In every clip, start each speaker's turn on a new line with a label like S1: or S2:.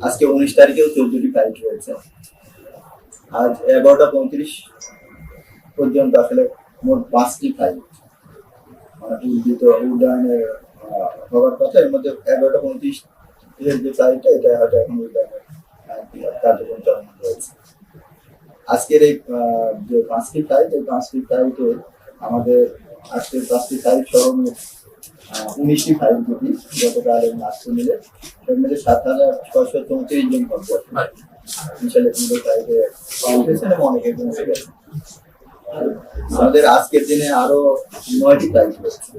S1: আজকে 19 তারিখেও 14টি ফ্লাইট রয়েছে। আজ 11টা 35 পর্যন্ত আসলে মোট 5টি ফ্লাইট মানে উড্ডয়নের হওয়ার কথা। এর মধ্যে 11টা 35 যে ফ্লাইটটা এটা হয়তো এখন উড্ডয়নের কার্যক্রম চলমান রয়েছে। আজকের এই যে 5টি ফ্লাইট, এই 5টি ফ্লাইটে আমাদের আজকের 5টি ফ্লাইট সহ 19টি ফ্লাইট যদি গতকাল আজকে মিলে সব মিলে 7,634 জন পর্যটক ফ্লাইটে উঠেছেন এবং অনেকে পৌঁছে গেছেন। আমাদের আজকের দিনে আরো 9টি ফ্লাইট রয়েছে।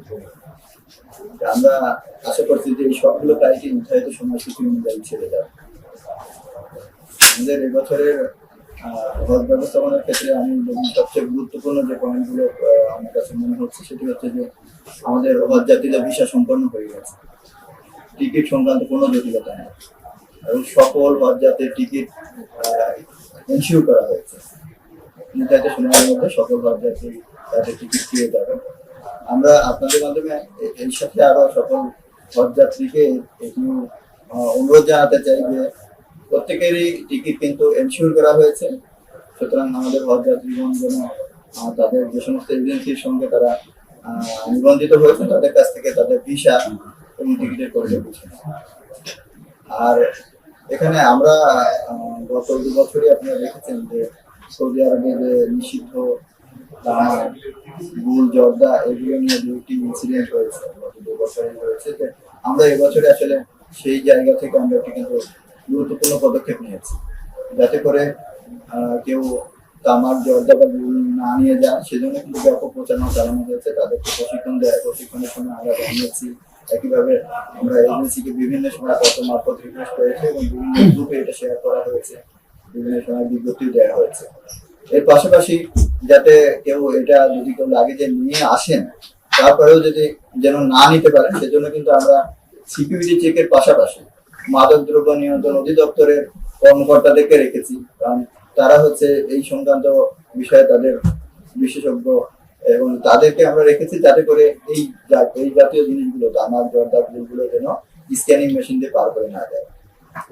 S1: আমরা আশা করছি যে এই সবগুলো ফ্লাইটই নির্ধারিত সময়সূচি অনুযায়ী ছেড়ে যাবে। আমাদের এবছরের হজ ব্যবস্থাপনার ক্ষেত্রে আমি সবচেয়ে গুরুত্বপূর্ণ যে পয়েন্টগুলো আমার কাছে মনে হচ্ছে সেটি হচ্ছে যে আমাদের হজ যাত্রীদের ভিসা সম্পন্ন হয়ে গেছে, টিকিট সংক্রান্ত কোনো জটিলতা নেই এবং সকল হজ যাত্রীর টিকিট এনশিওর করা হয়েছে। নির্ধারিত সময়ের মধ্যে সকল হজ যাত্রী তাদের টিকিট পেয়ে যাবে। আমরা আপনাদের মাধ্যমে এর সাথে আরো সকল হজ যাত্রীকে একটু অনুরোধ জানাতে চাই যে প্রত্যেকেরই টিকিট কিন্তু এনশিওর করা হয়েছে। সুতরাং আমাদের হজ যাত্রীগণ যেন তাদের যে সমস্ত এজেন্সির সঙ্গে তারা নিবন্ধিত হয়েছে তাদের কাছ থেকে তাদের ভিসা এবং টিকিটের পরিচয় বুঝে। আর এখানে আমরা গত 2 বছরই আপনারা দেখেছেন যে সৌদি আরবে যে নিষিদ্ধ গুল জর্দা এগুলো নিয়ে 2টি ইনসিডেন্ট হয়েছে, গত 2 বছরে হয়েছে। যে আমরা এবছরে আসলে সেই জায়গা থেকে আমরা একটি কিন্তু গুরুত্বপূর্ণ পদক্ষেপ নিয়েছি যাতে করে কেউ তামাক জর্দা বা গুল না নিয়ে যান, সেজন্য কিন্তু ব্যাপক প্রচারণা চালানো হয়েছে। তাদেরকে প্রশিক্ষণ দেয়, প্রশিক্ষণের সময় আমরা জানিয়েছি। একইভাবে আমরা এজেন্সিকে বিভিন্ন সময় পত্র মারফত রিকোয়েস্ট করেছি এবং বিভিন্ন গ্রুপে এটা শেয়ার করা হয়েছে, বিভিন্ন সময় বিজ্ঞপ্তি দেওয়া হয়েছে। এর পাশাপাশি যাতে কেউ এটা যদি কেউ লাগে যে নিয়ে আসেন তারপরেও যদি যেন না নিতে পারেন সেজন্য কিন্তু আমরা সিকিউরিটি চেকের পাশাপাশি মাদক দ্রব্য নিয়ন্ত্রণ অধিদপ্তরের কর্মকর্তাদেরকে রেখেছি, কারণ তারা হচ্ছে এই সংক্রান্ত বিষয়ে তাদের বিশেষজ্ঞ এবং তাদেরকে আমরা রেখেছি যাতে করে এই জাতীয় জিনিসগুলো তামাক জর্দা গুলো যেন স্ক্যানিং মেশিন দিয়ে পার করে না যায়।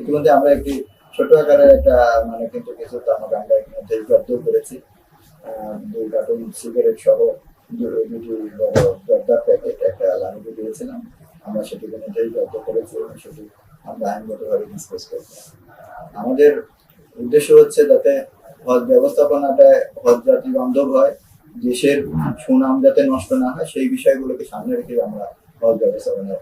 S1: ইতিমধ্যে আমরা একটি ছোট আকারের একটা মানে কিন্তু কিছু তামাক আমরা ইতিমধ্যে জব্দ করেছি। 2 কার্টন সিগারেট সহ 2টি জর্দা প্যাকেট একটা লাইনে দিয়েছিলাম। আমরা সেটি মধ্যেই জব্দ করেছি এবং সেটি আমরা আইনগতভাবে ডিসকাস করছি। আমাদের উদ্দেশ্য হচ্ছে যাতে হজ ব্যবস্থাপনাটা হজ যাত্রী বান্ধব হয়, দেশের সুনাম যাতে নষ্ট না হয় সেই বিষয়গুলোকে সামনে রেখে আমরা হজ ব্যবস্থাপনার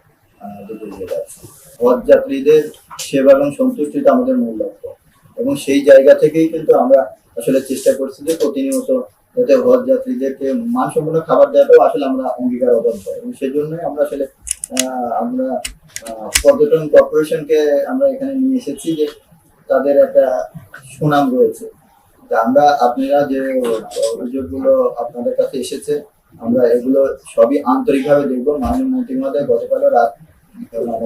S1: দিকে এগিয়ে যাচ্ছি। হজ যাত্রীদের সেবা এবং সন্তুষ্টিটা আমাদের মূল লক্ষ্য এবং সেই জায়গা থেকেই কিন্তু আমরা আসলে চেষ্টা করছি যে প্রতিনিয়ত যাতে হজ যাত্রীদেরকে মানসম্পন্ন খাবার দেওয়াটাও আসলে আমরা অঙ্গীকারবদ্ধ এবং সেজন্যই আমরা আসলে আমরা পর্যটন কর্পোরেশনকে আমরা এখানে নিয়ে এসেছি যে তাদের একটা সুনাম রয়েছে। আমরা আপনারা যে অভিযোগগুলো আপনাদের কাছে এসেছে আমরা এগুলো সবই আন্তরিকভাবে দেখবো। মাননীয় মন্ত্রী মহোদয় গতকাল রাত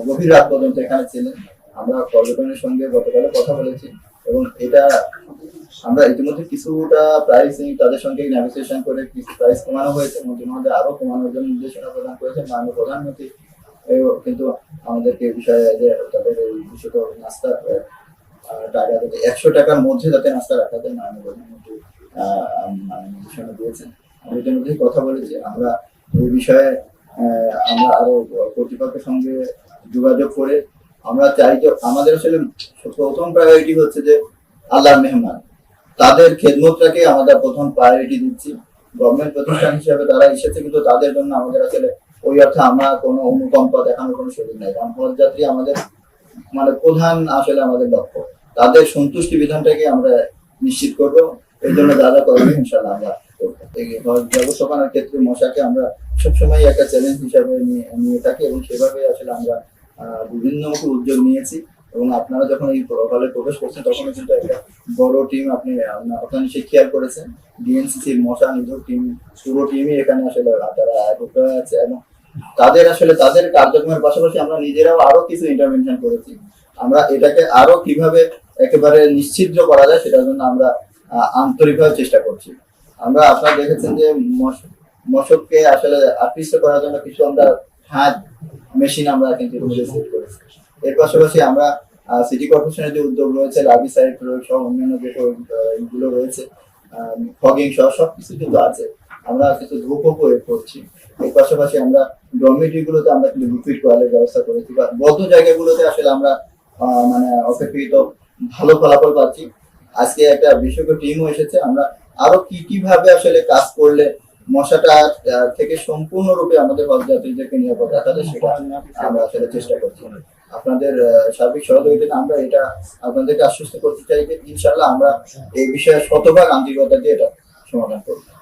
S1: গভীর রাত পর্যন্ত এখানে ছিলেন। আমরা পর্যটনের সঙ্গে গতকালে কথা বলেছি এবং এটা আমরা ইতিমধ্যে কিছুটা প্রাইসিং তাদের সঙ্গে নেগোসিয়েশন করে কিছু প্রাইস কমানো হয়েছে। মন্ত্রী মহোদয় আরো কমানোর জন্য নির্দেশনা প্রদান করেছেন। মাননীয় প্রধানমন্ত্রী কিন্তু আমাদেরকে এই বিষয়ে যে তাদের এই বিশেষ নাস্তার টাকা 100 টাকার মধ্যে যাতে নাস্তা রাখা যায় মাননীয় প্রধানমন্ত্রী নির্দেশনা দিয়েছেন। আমরা এটার মধ্যে কথা বলেছি। আমরা এই বিষয়ে আমরা আরো কর্তৃপক্ষের সঙ্গে যোগাযোগ করে আমরা চাই যে আমাদের আসলে প্রথম প্রায়োরিটি হচ্ছে যে আল্লাহর মেহমান, তাদের খেদমতটাকে আমাদের প্রথম প্রায়োরিটি দিচ্ছি। গভর্নমেন্ট প্রতিষ্ঠান হিসেবে তারা এসেছে কিন্তু তাদের জন্য আমাদের আসলে ওই অর্থে আমরা কোনো অনুকম্পা দেখানোর কোনো সুযোগ নেই, কারণ হজ যাত্রী আমাদের মানে প্রধান আসলে আমাদের লক্ষ্য। তাদের সন্তুষ্টি বিধানটাকে আমরা নিশ্চিত করব, এই জন্য যা যা করবে ইনশাআল্লাহ আমরা করবো। এই হজ ব্যবস্থাপনার ক্ষেত্রে মশাকে আমরা সবসময় একটা চ্যালেঞ্জ হিসাবে নিয়ে থাকি এবং সেভাবে আসলে আমরা বিভিন্ন উদ্যোগ নিয়েছি এবং আপনারা যখন এই হলে প্রবেশ করছেন তখন কিন্তু একটা বড় টিম আপনি ওখানে সে খেয়াল করেছেন। ডিএনসিসির মশা নিধক টিম পুরো টিমই এখানে আসলে তারা একত্র আছে এবং তাদের আসলে তাদের কার্যক্রমের পাশাপাশি আমরা নিজেরাও আরো কিছু ইন্টারভেনশন করেছি। আমরা এটাকে আরো কিভাবে একেবারে নিশ্চিদ্র করা যায় সেটার জন্য আমরা আন্তরিকভাবে চেষ্টা করছি। আমরা আপনারা দেখেছেন যে মশককে আসলে আকৃষ্ট করার জন্য কিছু আমরা হাত মেশিন আমরা কিন্তু সেট করেছি। এর পাশাপাশি আমরা সিটি কর্পোরেশনের যে উদ্যোগ রয়েছে, লার্ভিসাইড প্রয়োগ সহ অন্যান্য যে গুলো রয়েছে, ফগিং সহ সবকিছু কিন্তু আছে। আমরা কিছু ধূপও প্রয়োগ করছি। এর পাশাপাশি আমরা ডরমিটরি গুলোতে আমরা কিন্তু লিকুইড টয়লেট ব্যবস্থা করেছি, বা বদ্ধ জায়গাগুলোতে আসলে আমরা মানে অপেক্ষিত ভালো ফলাফল পাচ্ছি। আজকে একটা বিশেষজ্ঞ টিমও এসেছে। আমরা আরো কিভাবে আসলে কাজ করলে মশাটা থেকে সম্পূর্ণরূপে আমাদের হজযাত্রীদেরকে নিরাপদ রাখা যায় সেটা আমরা আসলে চেষ্টা করছি। আপনাদের সার্বিক সহযোগিতা আমরা এটা আপনাদেরকে আশ্বস্ত করতে চাই যে ইনশাআল্লাহ আমরা এই বিষয়ে শতভাগ আন্তরিকতা দিয়ে এটা সমাধান করব।